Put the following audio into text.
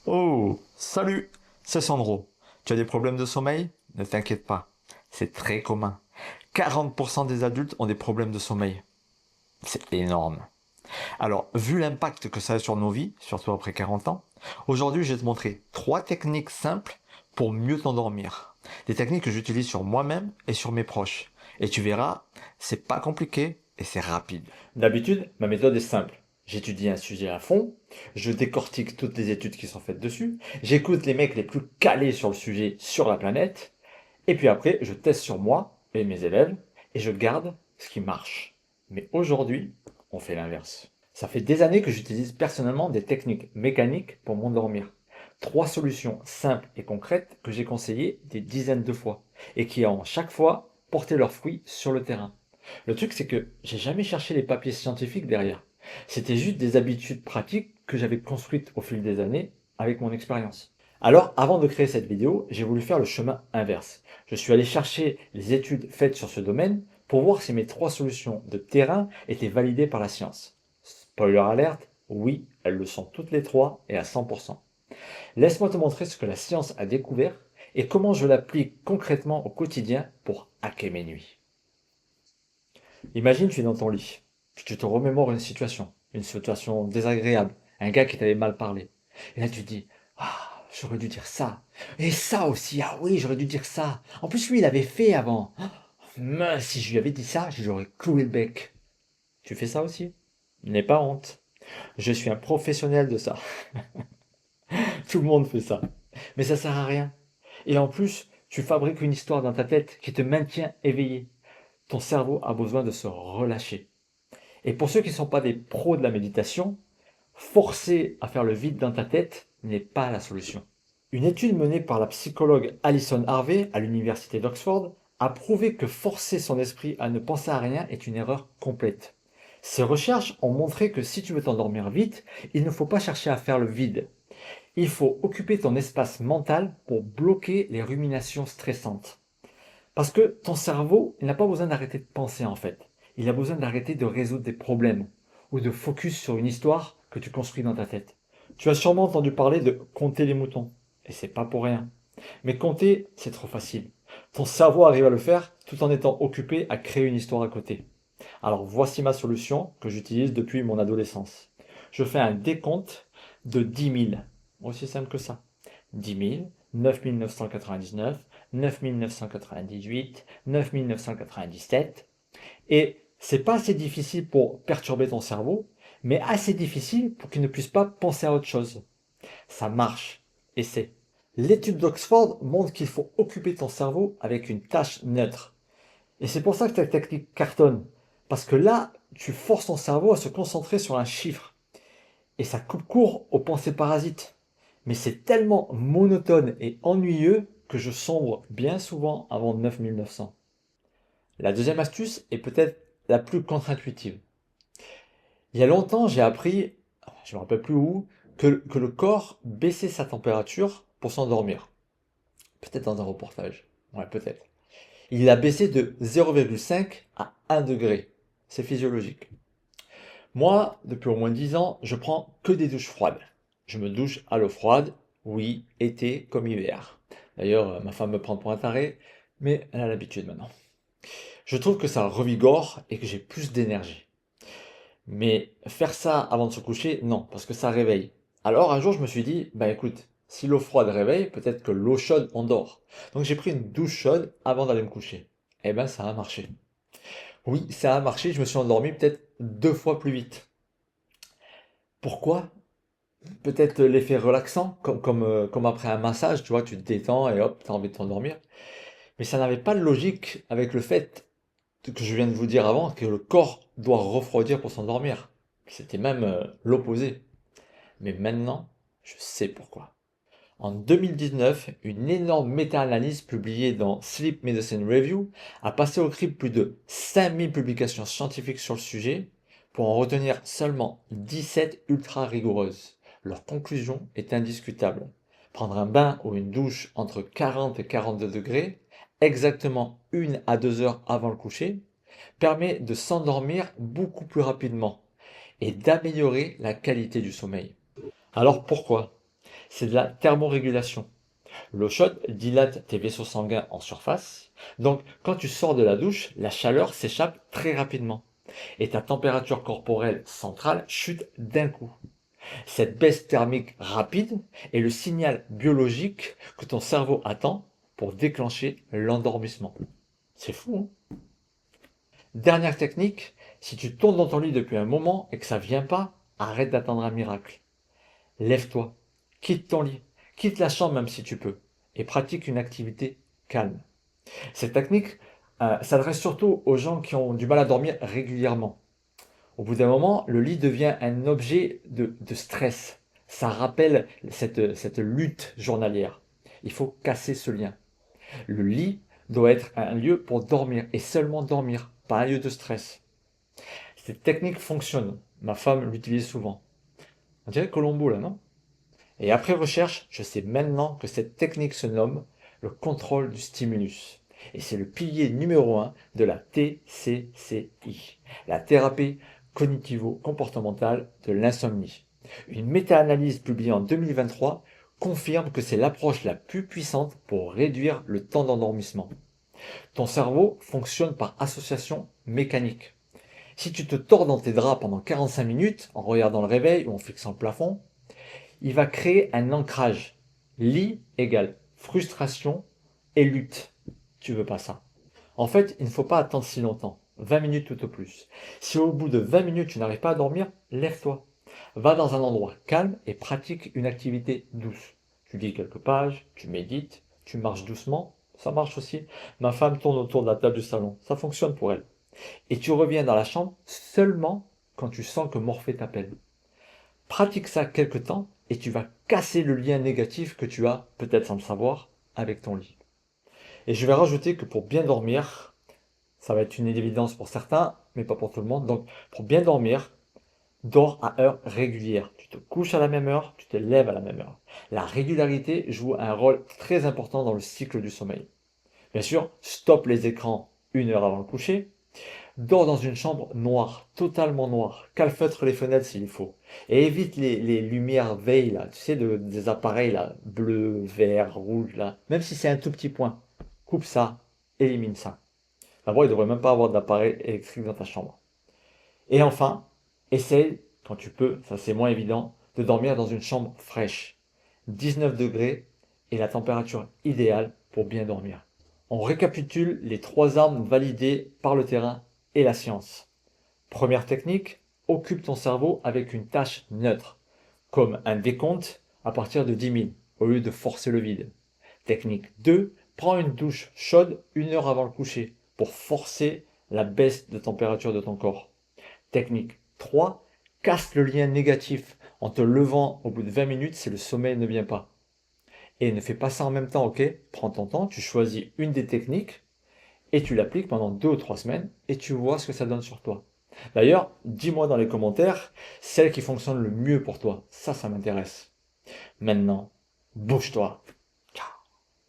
Oh, salut, c'est Sandro. Tu as des problèmes de sommeil? Ne t'inquiète pas, c'est très commun. 40% des adultes ont des problèmes de sommeil. C'est énorme. Alors, vu l'impact que ça a sur nos vies, surtout après 40 ans, aujourd'hui je vais te montrer 3 techniques simples pour mieux t'endormir. Des techniques que j'utilise sur moi-même et sur mes proches. Et tu verras, c'est pas compliqué et c'est rapide. D'habitude, ma méthode est simple. J'étudie un sujet à fond, je décortique toutes les études qui sont faites dessus, j'écoute les mecs les plus calés sur le sujet sur la planète, et puis après, je teste sur moi et mes élèves, et je garde ce qui marche. Mais aujourd'hui, on fait l'inverse. Ça fait des années que j'utilise personnellement des techniques mécaniques pour m'endormir. 3 solutions simples et concrètes que j'ai conseillées des dizaines de fois, et qui ont chaque fois porté leurs fruits sur le terrain. Le truc, c'est que j'ai jamais cherché les papiers scientifiques derrière. C'était juste des habitudes pratiques que j'avais construites au fil des années avec mon expérience. Alors, avant de créer cette vidéo, j'ai voulu faire le chemin inverse. Je suis allé chercher les études faites sur ce domaine pour voir si mes 3 solutions de terrain étaient validées par la science. Spoiler alerte, oui, elles le sont toutes les 3 et à 100%. Laisse-moi te montrer ce que la science a découvert et comment je l'applique concrètement au quotidien pour hacker mes nuits. Imagine, tu es dans ton lit, puis tu te remémores une situation désagréable, un gars qui t'avait mal parlé. Et là tu te dis, ah, j'aurais dû dire ça. Et ça aussi, ah oui, j'aurais dû dire ça. En plus, lui, il avait fait avant. Ah, mince, si je lui avais dit ça, je lui aurais cloué le bec. Tu fais ça aussi? N'aie pas honte. Je suis un professionnel de ça. Tout le monde fait ça. Mais ça sert à rien. Et en plus, tu fabriques une histoire dans ta tête qui te maintient éveillé. Ton cerveau a besoin de se relâcher. Et pour ceux qui ne sont pas des pros de la méditation, forcer à faire le vide dans ta tête n'est pas la solution. Une étude menée par la psychologue Alison Harvey à l'université d'Oxford a prouvé que forcer son esprit à ne penser à rien est une erreur complète. Ces recherches ont montré que si tu veux t'endormir vite, il ne faut pas chercher à faire le vide. Il faut occuper ton espace mental pour bloquer les ruminations stressantes. Parce que ton cerveau, il n'a pas besoin d'arrêter de penser en fait. Il a besoin d'arrêter de résoudre des problèmes ou de focus sur une histoire que tu construis dans ta tête. Tu as sûrement entendu parler de compter les moutons. Et c'est pas pour rien. Mais compter, c'est trop facile. Ton cerveau arrive à le faire tout en étant occupé à créer une histoire à côté. Alors voici ma solution que j'utilise depuis mon adolescence. Je fais un décompte de 10 000. Aussi simple que ça. 10 000, 9 999, 9 998, 9 997. Et c'est pas assez difficile pour perturber ton cerveau, mais assez difficile pour qu'il ne puisse pas penser à autre chose. Ça marche. Et c'est. L'étude d'Oxford montre qu'il faut occuper ton cerveau avec une tâche neutre. Et c'est pour ça que ta technique cartonne. Parce que là, tu forces ton cerveau à se concentrer sur un chiffre. Et ça coupe court aux pensées parasites. Mais c'est tellement monotone et ennuyeux que je sombre bien souvent avant 9900. La deuxième astuce est peut-être la plus contre-intuitive. Il y a longtemps, j'ai appris, je ne me rappelle plus où, que le corps baissait sa température pour s'endormir. Peut-être dans un reportage. Ouais, peut-être. Il l'a baissé de 0,5 à 1 degré. C'est physiologique. Moi, depuis au moins 10 ans, je prends que des douches froides. Je me douche à l'eau froide, oui, été comme hiver. D'ailleurs, ma femme me prend pour un taré, mais elle a l'habitude maintenant. Je trouve que ça revigore et que j'ai plus d'énergie. Mais faire ça avant de se coucher, non, parce que ça réveille. Alors un jour, je me suis dit, bah écoute, si l'eau froide réveille, peut-être que l'eau chaude endort. Donc j'ai pris une douche chaude avant d'aller me coucher. Eh ben ça a marché. Oui, ça a marché, je me suis endormi peut-être 2 fois plus vite. Pourquoi? Peut-être l'effet relaxant, comme après un massage, tu vois, tu te détends et hop, tu as envie de t'endormir. Mais ça n'avait pas de logique avec le fait que je viens de vous dire avant, que le corps doit refroidir pour s'endormir. C'était même l'opposé. Mais maintenant, je sais pourquoi. En 2019, une énorme méta-analyse publiée dans Sleep Medicine Review a passé au crible plus de 5000 publications scientifiques sur le sujet pour en retenir seulement 17 ultra rigoureuses. Leur conclusion est indiscutable. Prendre un bain ou une douche entre 40 et 42 degrés, exactement 1 à 2 heures avant le coucher, permet de s'endormir beaucoup plus rapidement et d'améliorer la qualité du sommeil. Alors pourquoi? C'est de la thermorégulation. L'eau chaude dilate tes vaisseaux sanguins en surface, donc quand tu sors de la douche, la chaleur s'échappe très rapidement et ta température corporelle centrale chute d'un coup. Cette baisse thermique rapide est le signal biologique que ton cerveau attend pour déclencher l'endormissement. C'est fou, hein? Dernière technique, si tu tournes dans ton lit depuis un moment et que ça vient pas, arrête d'attendre un miracle. Lève-toi, quitte ton lit, quitte la chambre même si tu peux, et pratique une activité calme. Cette technique s'adresse surtout aux gens qui ont du mal à dormir régulièrement. Au bout d'un moment, le lit devient un objet de stress. Ça rappelle cette lutte journalière. Il faut casser ce lien. Le lit doit être un lieu pour dormir et seulement dormir, pas un lieu de stress. Cette technique fonctionne. Ma femme l'utilise souvent. On dirait Colombo là, non? Et après recherche, je sais maintenant que cette technique se nomme le contrôle du stimulus. Et c'est le pilier numéro 1 de la TCCI, la thérapie cognitivo-comportementale de l'insomnie. Une méta-analyse publiée en 2023 confirme que c'est l'approche la plus puissante pour réduire le temps d'endormissement. Ton cerveau fonctionne par association mécanique. Si tu te tords dans tes draps pendant 45 minutes en regardant le réveil ou en fixant le plafond, il va créer un ancrage. Lit égale frustration et lutte. Tu veux pas ça. En fait, il ne faut pas attendre si longtemps. 20 minutes tout au plus. Si au bout de 20 minutes tu n'arrives pas à dormir, lève-toi. Va dans un endroit calme et pratique une activité douce. Tu lis quelques pages, tu médites, tu marches doucement. Ça marche aussi. Ma femme tourne autour de la table du salon. Ça fonctionne pour elle. Et tu reviens dans la chambre seulement quand tu sens que Morphée t'appelle. Pratique ça quelque temps et tu vas casser le lien négatif que tu as, peut-être sans le savoir, avec ton lit. Et je vais rajouter que pour bien dormir, ça va être une évidence pour certains, mais pas pour tout le monde. Donc, pour bien dormir, dors à heure régulière. Tu te couches à la même heure, tu te lèves à la même heure. La régularité joue un rôle très important dans le cycle du sommeil. Bien sûr, stoppe les écrans 1 heure avant le coucher. Dors dans une chambre noire, totalement noire. Calfeutre les fenêtres s'il faut. Et évite les lumières veille, là, tu sais, des appareils, là, bleu, vert, rouge, là. Même si c'est un tout petit point. Coupe ça, élimine ça. D'abord, il ne devrait même pas avoir d'appareil électrique dans ta chambre. Et enfin, essaye, quand tu peux, ça c'est moins évident, de dormir dans une chambre fraîche. 19 degrés est la température idéale pour bien dormir. On récapitule les 3 armes validées par le terrain et la science. Première technique, occupe ton cerveau avec une tâche neutre, comme un décompte à partir de 10 000, au lieu de forcer le vide. Technique 2, prends une douche chaude 1 heure avant le coucher, pour forcer la baisse de température de ton corps. Technique 3, casse le lien négatif en te levant au bout de 20 minutes si le sommeil ne vient pas. Et ne fais pas ça en même temps, ok? Prends ton temps, tu choisis une des techniques et tu l'appliques pendant 2 ou 3 semaines et tu vois ce que ça donne sur toi. D'ailleurs, dis-moi dans les commentaires celle qui fonctionne le mieux pour toi. Ça m'intéresse. Maintenant, bouge-toi.